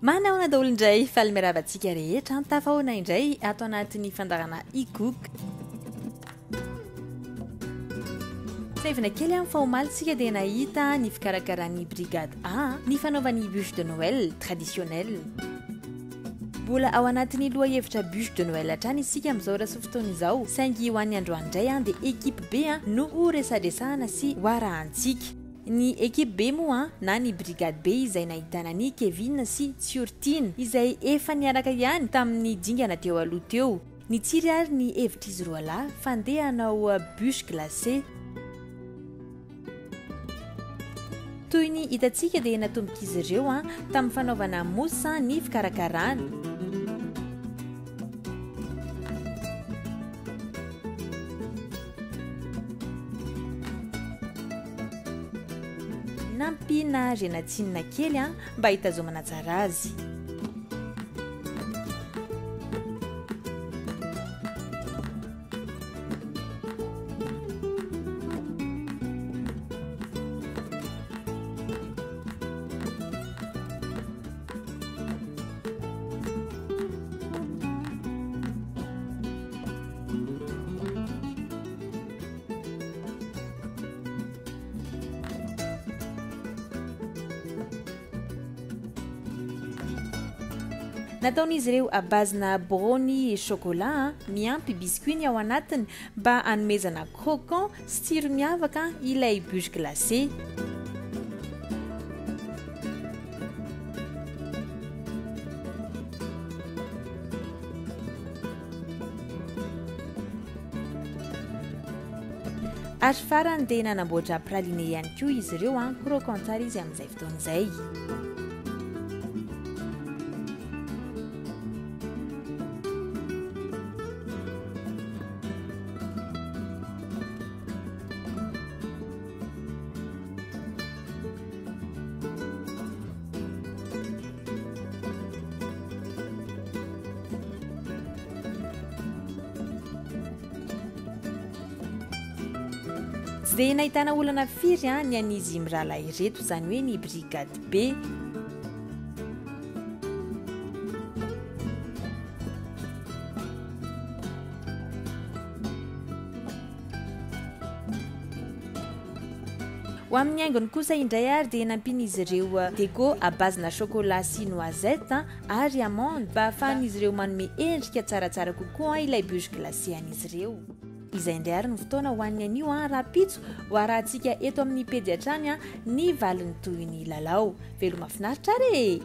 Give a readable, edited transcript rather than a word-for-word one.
Manahona daholo indray falmeravantsika rehetra tafahoana indray ato anatin'ny fandarana ikook saivana kely amin'ny fahomalitsika dia nahita ny fikarakarany brigade A ny fanaovan'ny bûche de Noël traditionnel. Mbola ao anatin'ny loha hevitra bûche de Noël hatrany isika amin'izao raha fotoana izao saingy ho an'ny androany indray dia équipe B no resadresahana sy hoarahantsika. Ny équipe B moa na ny brigade B izay nahitana ny Kevin sy Tsiortine izay efa niaraka ihany tamin'ny dingana teo aloha teo. Ny tsiry ary ny hevitra izy roa lahy fandeha hanao bûche glacée. Toy ny hitantsika dia natomboka izy ireo tamin'ny fanaovana mousse ny fikarakarana. Nampiana renatsinina kely mba hitazomana tsara azy. Nataon'izy ireo abazina brownie chocolat miampy biscuit ny ao anatiny mba hanomezana croquant sy tsiro miavaka ilay bûche glacée. Ary farany dia nanamboatra praliné ihany koa izy ireo croquant tsara izy amin'izay fotoana izay. Tsy dia nahitana olana firy ny an'izy mirahalahy ireto izany hoe ny brigade B. Ho amin'ny haingony kosa indray ary dia nampian'izy ireo déco abazina chocolat sy noisette ary amande mba ahafahan'izy ireo manome endrika tsaratsara kokoa ilay bûche glacée an'izy ireo. Izay indray ary ny fotoana ho an'ny anio raha-pitso ho arahantsika eto amin'ny pejy hatrany ny valiny toy ny lalao. Veloma mahafinaritra re!